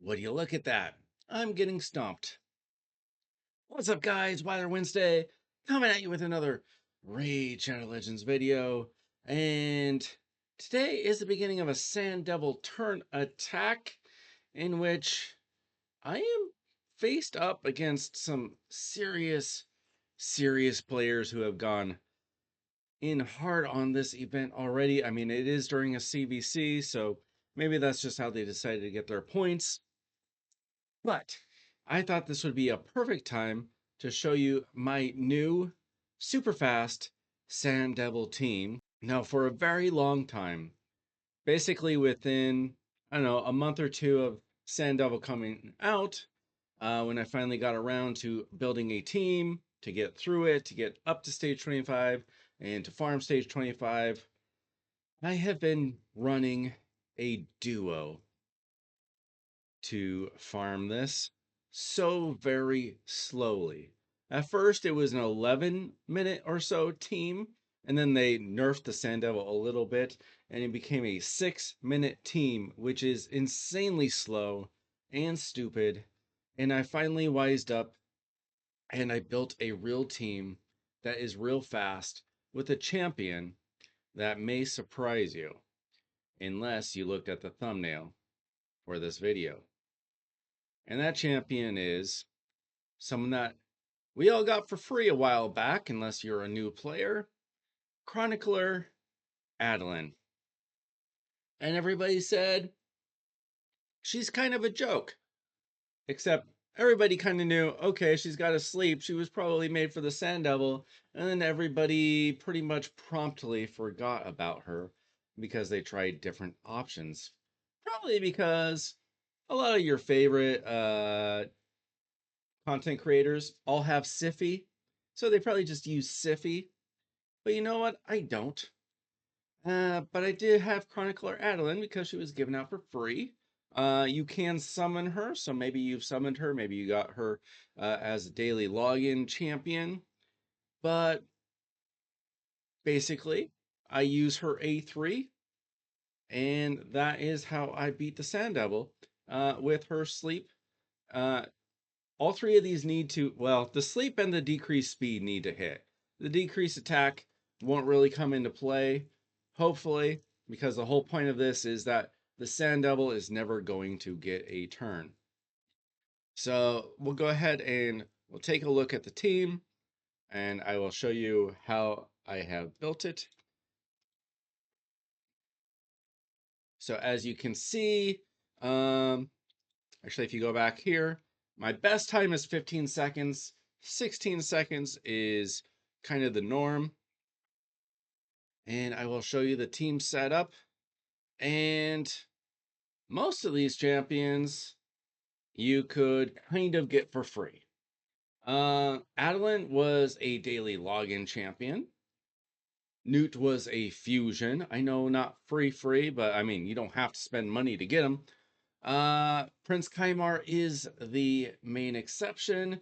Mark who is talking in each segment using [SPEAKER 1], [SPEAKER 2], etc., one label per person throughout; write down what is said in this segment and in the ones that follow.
[SPEAKER 1] Would you look at that? I'm getting stumped. What's up, guys? Wilder Wednesday coming at you with another Raid Shadow Legends video. And today is the beginning of a Sandevil turn attack in which I am faced up against some serious players who have gone in hard on this event already. I mean, it is during a CVC, so maybe that's just how they decided to get their points. But I thought this would be a perfect time to show you my new super fast Sandevil team. Now, for a very long time, basically within, I don't know, a month or two of Sandevil coming out, when I finally got around to building a team to get through it, to get up to stage 25 and to farm stage 25, I have been running a duo to farm this so very slowly. At first, it was an 11-minute or so team, and then they nerfed the Sandevil a little bit, and it became a 6-minute team, which is insanely slow and stupid. And I finally wised up, and I built a real team that is real fast with a champion that may surprise you, unless you looked at the thumbnail for this video. And that champion is someone that we all got for free a while back, unless you're a new player, Chronicler Adelyn. And everybody said, she's kind of a joke. Except everybody kind of knew, okay, she's got to sleep. She was probably made for the Sandevil. And then everybody pretty much promptly forgot about her because they tried different options. Probably because a lot of your favorite content creators all have Siffy, so they probably just use Siffy. But you know what? I don't. But I did have Chronicler Adelyn because she was given out for free. You can summon her, so maybe you've summoned her, maybe you got her as a daily login champion. But basically, I use her A3, and that is how I beat the Sandevil with her sleep. All three of these need to, well, the sleep and the decreased speed need to hit. The decreased attack won't really come into play, hopefully, because the whole point of this is that the Sandevil is never going to get a turn. So we'll go ahead and we'll take a look at the team, and I will show you how I have built it. So as you can see, actually, if you go back here, my best time is 15 seconds. 16 seconds is kind of the norm. And I will show you the team setup. And most of these champions you could kind of get for free. Adelyn was a daily login champion. Newt was a fusion. I know not free, but I mean, you don't have to spend money to get them. Prince Kaimar is the main exception.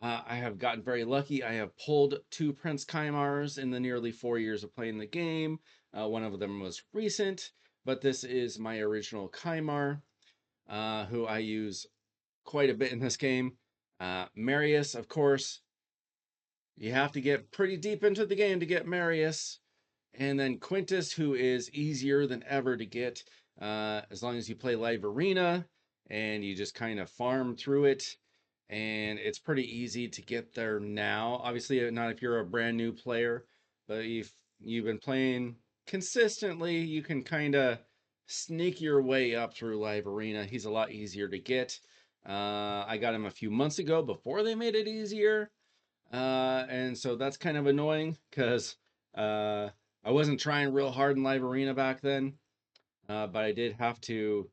[SPEAKER 1] I have gotten very lucky. I have pulled 2 Prince Kaimars in the nearly 4 years of playing the game. One of them was recent, but this is my original Kaimar, who I use quite a bit in this game. Marius, of course, you have to get pretty deep into the game to get Marius. And then Quintus, who is easier than ever to get, as long as you play live arena and you just kind of farm through it. And it's pretty easy to get there now. Obviously, not if you're a brand new player, but if you've been playing consistently, you can kind of sneak your way up through live arena. He's a lot easier to get. I got him a few months ago before they made it easier. And so that's kind of annoying because I wasn't trying real hard in live arena back then, but I did have to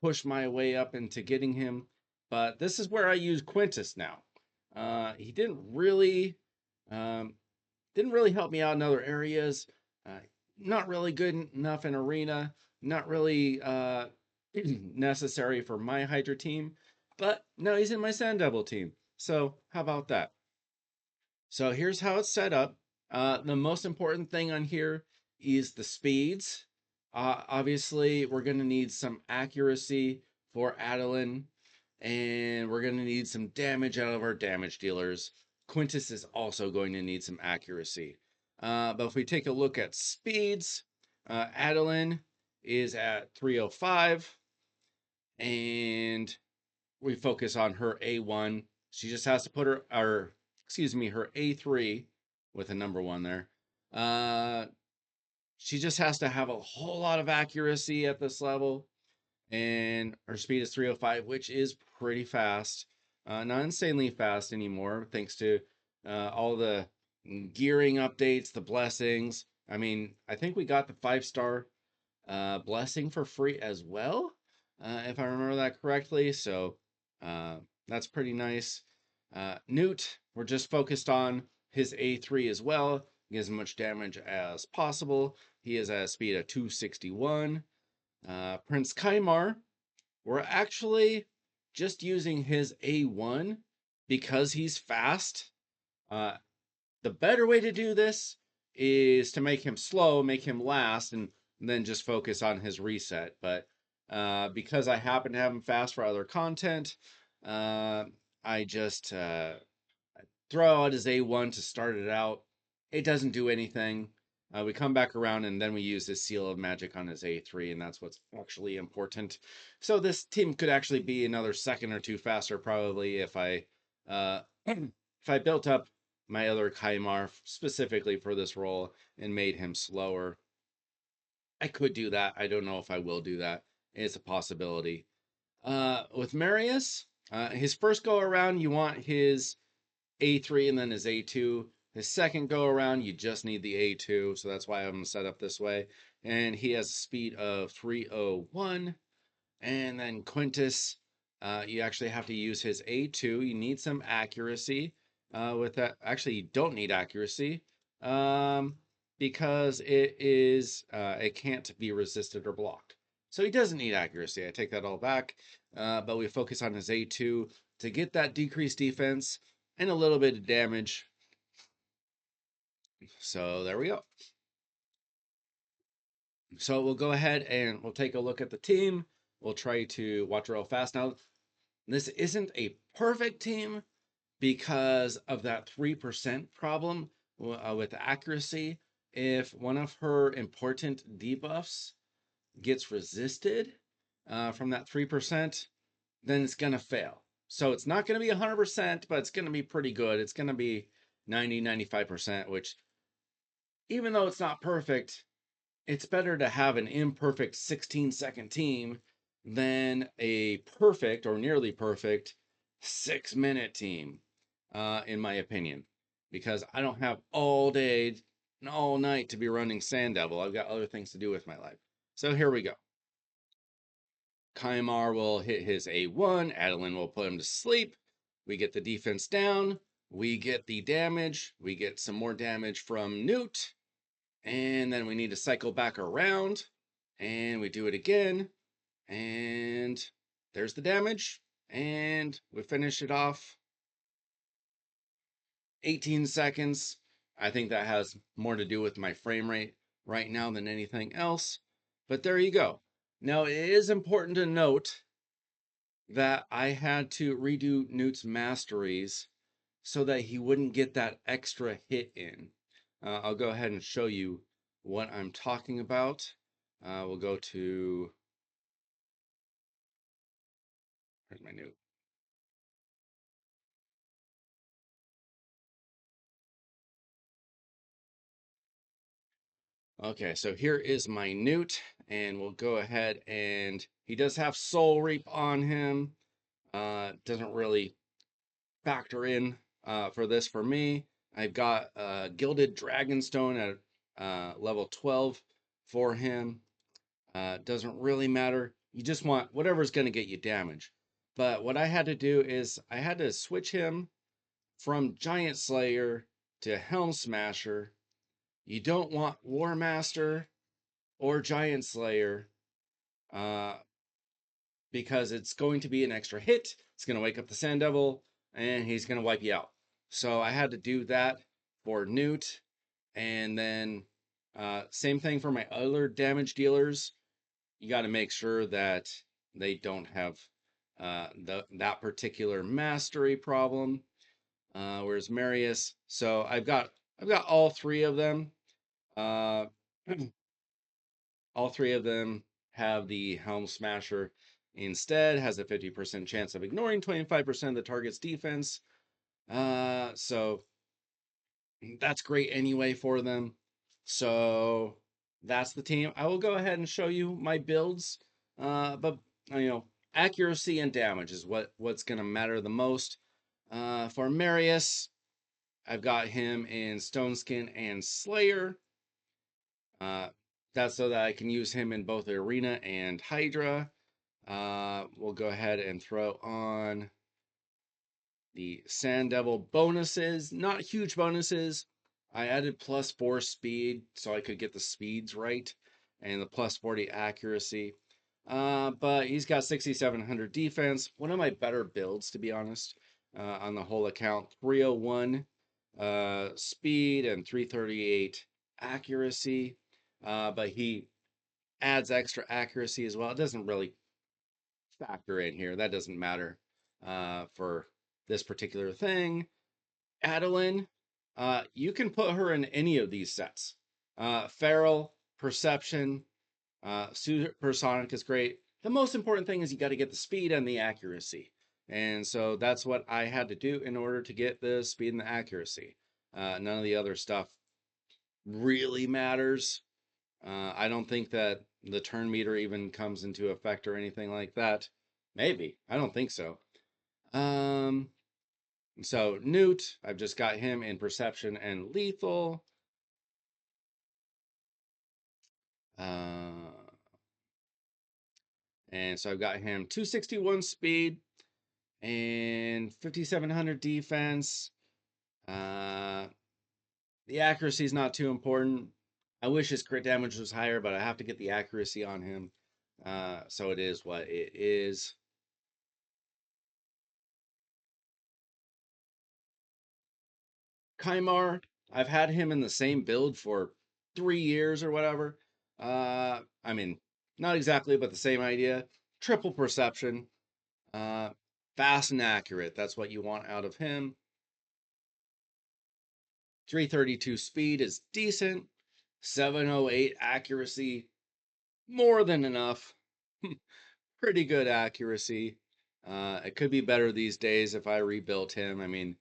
[SPEAKER 1] push my way up into getting him. But this is where I use Quintus now. He didn't really help me out in other areas. Not really good enough in arena. Not really necessary for my Hydra team. But no, he's in my Sandevil team. So how about that? So here's how it's set up. The most important thing on here is the speeds. Obviously, we're going to need some accuracy for Adelyn. and we're going to need some damage out of our damage dealers. Quintus is also going to need some accuracy. But if we take a look at speeds, Adelyn is at 305, and we focus on her A1. She just has to put her, her A3 with a number one there. She just has to have a whole lot of accuracy at this level, and her speed is 305, which is pretty fast. Not insanely fast anymore, thanks to all the gearing updates, the blessings. I mean, I think we got the 5-star blessing for free as well, if I remember that correctly. So that's pretty nice. Newt, we're just focused on his A3 as well. Get as much damage as possible. He is at a speed of 261. Prince Kaimar, we're actually just using his A1 because he's fast. The better way to do this is to make him slow, make him last, and then just focus on his reset. But because I happen to have him fast for other content, I just throw out his A1 to start it out. It doesn't do anything. We come back around and then we use this seal of magic on his A3, and that's what's actually important. So this team could actually be another second or two faster, probably, if I if I built up my other Kaimar specifically for this role and made him slower. I could do that. I don't know if I will do that. It's a possibility. With Marius, his first go around, you want his A3 and then his A2. His second go around, you just need the A2, so that's why I'm set up this way. And he has a speed of 301. And then Quintus, you actually have to use his A2. You need some accuracy with that. Actually, you don't need accuracy because it can't be resisted or blocked. So he doesn't need accuracy. I take that all back. But we focus on his A2 to get that decreased defense and a little bit of damage. So there we go. So we'll go ahead and we'll take a look at the team. We'll try to watch real fast. Now, this isn't a perfect team because of that 3% problem with accuracy. If one of her important debuffs gets resisted from that 3%, then it's going to fail. So it's not going to be 100%, but it's going to be pretty good. It's going to be 90, 95%, which even though it's not perfect, it's better to have an imperfect 16-second team than a perfect or nearly perfect 6-minute team, in my opinion, because I don't have all day and all night to be running Sandevil. I've got other things to do with my life. So here we go. Kaimar will hit his A1. Adelyn will put him to sleep. We get the defense down. We get the damage. We get some more damage from Newt. And then we need to cycle back around. And we do it again. And there's the damage. And we finish it off. 18 seconds. I think that has more to do with my frame rate right now than anything else. But there you go. Now, it is important to note that I had to redo Newt's masteries so that he wouldn't get that extra hit in. I'll go ahead and show you what I'm talking about. We'll go to, where's my Newt? Okay, so here is my Newt, and we'll go ahead and he does have Soul Reap on him. Doesn't really factor in for this for me. I've got Gilded Dragonstone at level 12 for him. Doesn't really matter. You just want whatever's going to get you damage. But what I had to do is I had to switch him from Giant Slayer to Helm Smasher. You don't want War Master or Giant Slayer because it's going to be an extra hit. It's going to wake up the Sandevil, and he's going to wipe you out. So I had to do that for Newt. And then same thing for my other damage dealers. You got to make sure that they don't have that particular mastery problem. Whereas Marius, so I've got all three of them. Uh, all three of them have the Helm Smasher instead, has a 50% chance of ignoring 25% of the target's defense. So that's great anyway for them. So that's the team. I will go ahead and show you my builds. But you know, accuracy and damage is what's gonna matter the most. For Marius, I've got him in Stone Skin and Slayer. Uh, that's so that I can use him in both Arena and Hydra. We'll go ahead and throw on the Sandevil bonuses. Not huge bonuses. I added +4 speed so I could get the speeds right and the +40 accuracy. But he's got 6,700 defense. One of my better builds, to be honest, on the whole account. 301 speed and 338 accuracy. But he adds extra accuracy as well. It doesn't really factor in here. That doesn't matter for this particular thing. Adelyn, you can put her in any of these sets. Feral, Perception, Supersonic is great. The most important thing is you got to get the speed and the accuracy. And so that's what I had to do in order to get the speed and the accuracy. None of the other stuff really matters. I don't think that the turn meter even comes into effect or anything like that. Maybe. I don't think so. Um, so Newt, I've just got him in Perception and Lethal. Uh, and so I've got him 261 speed and 5,700 defense. Uh, the accuracy is not too important. I wish his crit damage was higher, but I have to get the accuracy on him. So it is what it is. Kymar, I've had him in the same build for 3 years or whatever. I mean, not exactly, but the same idea. Triple perception, uh, fast and accurate. That's what you want out of him. 332 speed is decent. 708 accuracy, more than enough. Pretty good accuracy. It could be better these days if I rebuilt him. I mean,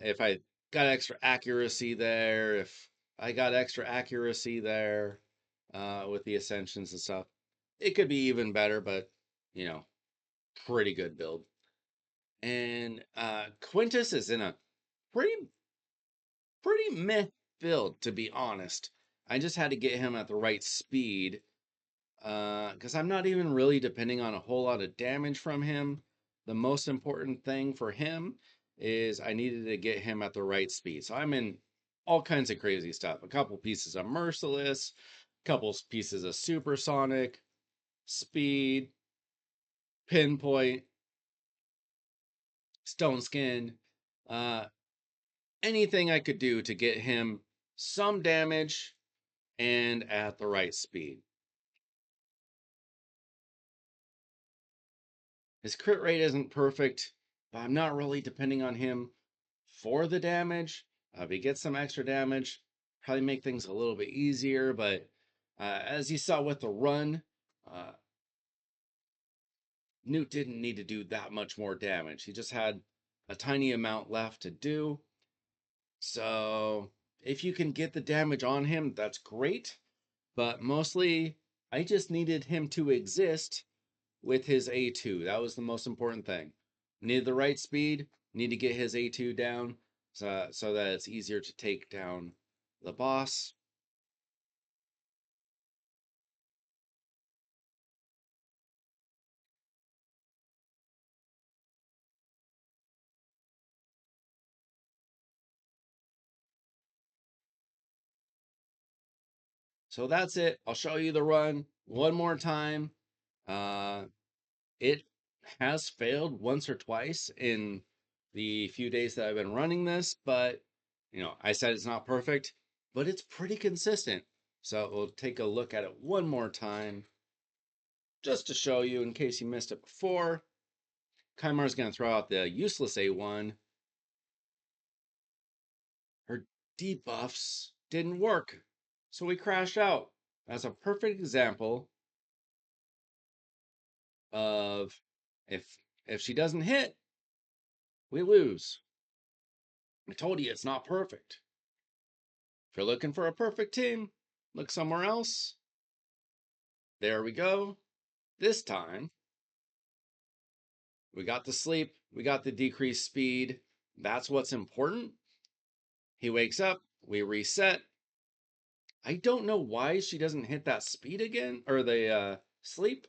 [SPEAKER 1] if I got extra accuracy there, if I got extra accuracy there with the ascensions and stuff, it could be even better, but you know, pretty good build. And Quintus is in a pretty meh build, to be honest. I just had to get him at the right speed because I'm not even really depending on a whole lot of damage from him. The most important thing for him is I needed to get him at the right speed. So I'm in all kinds of crazy stuff. A couple pieces of Merciless, a couple pieces of Supersonic, Speed, Pinpoint, Stone Skin, uh, anything I could do to get him some damage and at the right speed. His crit rate isn't perfect, but I'm not really depending on him for the damage. If he gets some extra damage, probably make things a little bit easier. But as you saw with the run, uh, Newt didn't need to do that much more damage. He just had a tiny amount left to do. So if you can get the damage on him, that's great. But mostly, I just needed him to exist with his A2. That was the most important thing. Needed the right speed, need to get his A2 down so that it's easier to take down the boss. So that's it. I'll show you the run one more time. Uh, it has failed once or twice in the few days that I've been running this, but I said it's not perfect, but it's pretty consistent. So we'll take a look at it one more time. just to show you in case you missed it before, Kaimar's going to throw out the useless A1. Her debuffs didn't work, so we crashed out. That's a perfect example of if she doesn't hit, we lose. I told you it's not perfect. If you're looking for a perfect team, look somewhere else. There we go. This time, we got the sleep, we got the decreased speed. That's what's important. He wakes up, we reset. I don't know why she doesn't hit that speed again, or the sleep,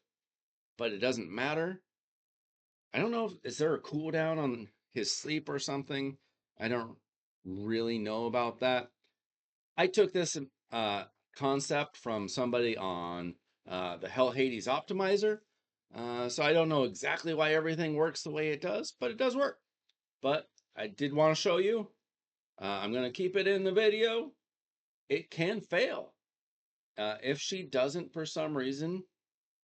[SPEAKER 1] but it doesn't matter. I don't know is there a cooldown on his sleep or something? I don't really know about that. I took this concept from somebody on the Hell Hades Optimizer. So I don't know exactly why everything works the way it does, but it does work. But I did want to show you. I'm going to keep it in the video. It can fail if she doesn't, for some reason,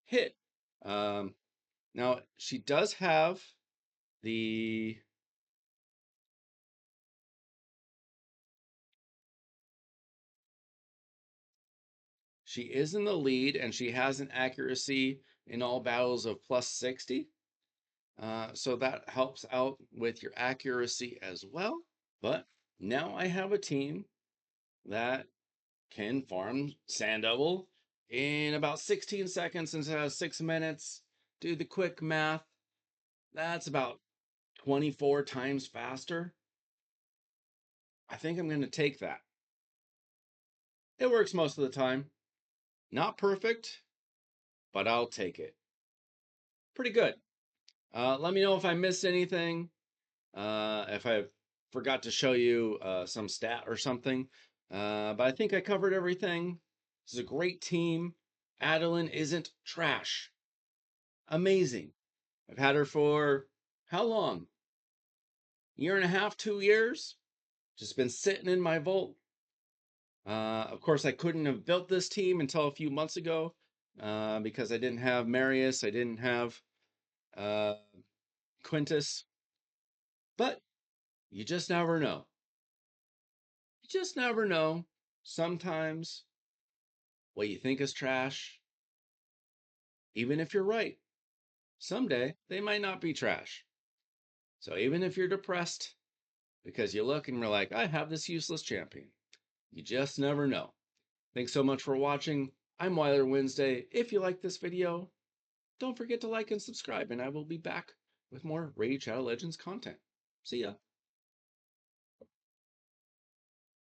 [SPEAKER 1] hit. Now, she does have the she is in the lead and she has an accuracy in all battles of plus 60. So that helps out with your accuracy as well. But now I have a team that can farm Sandevil in about 16 seconds instead of 6 minutes. Do the quick math. That's about 24 times faster. I think I'm going to take that. It works most of the time. Not perfect, but I'll take it. Pretty good. Let me know if I missed anything. If I forgot to show you some stat or something. But I think I covered everything. This is a great team. Adelyn isn't trash. Amazing. I've had her for how long? Year and a half, 2 years? Just been sitting in my vault. Of course, I couldn't have built this team until a few months ago because I didn't have Marius, I didn't have uh, Quintus. But you just never know. You just never know. Sometimes what you think is trash, even if you're right, someday they might not be trash. So even if you're depressed because you look and you're like, I have this useless champion, you just never know. Thanks so much for watching. I'm Weiler Wednesday. If you like this video, don't forget to like and subscribe, and I will be back with more Raid Shadow Legends content. See ya.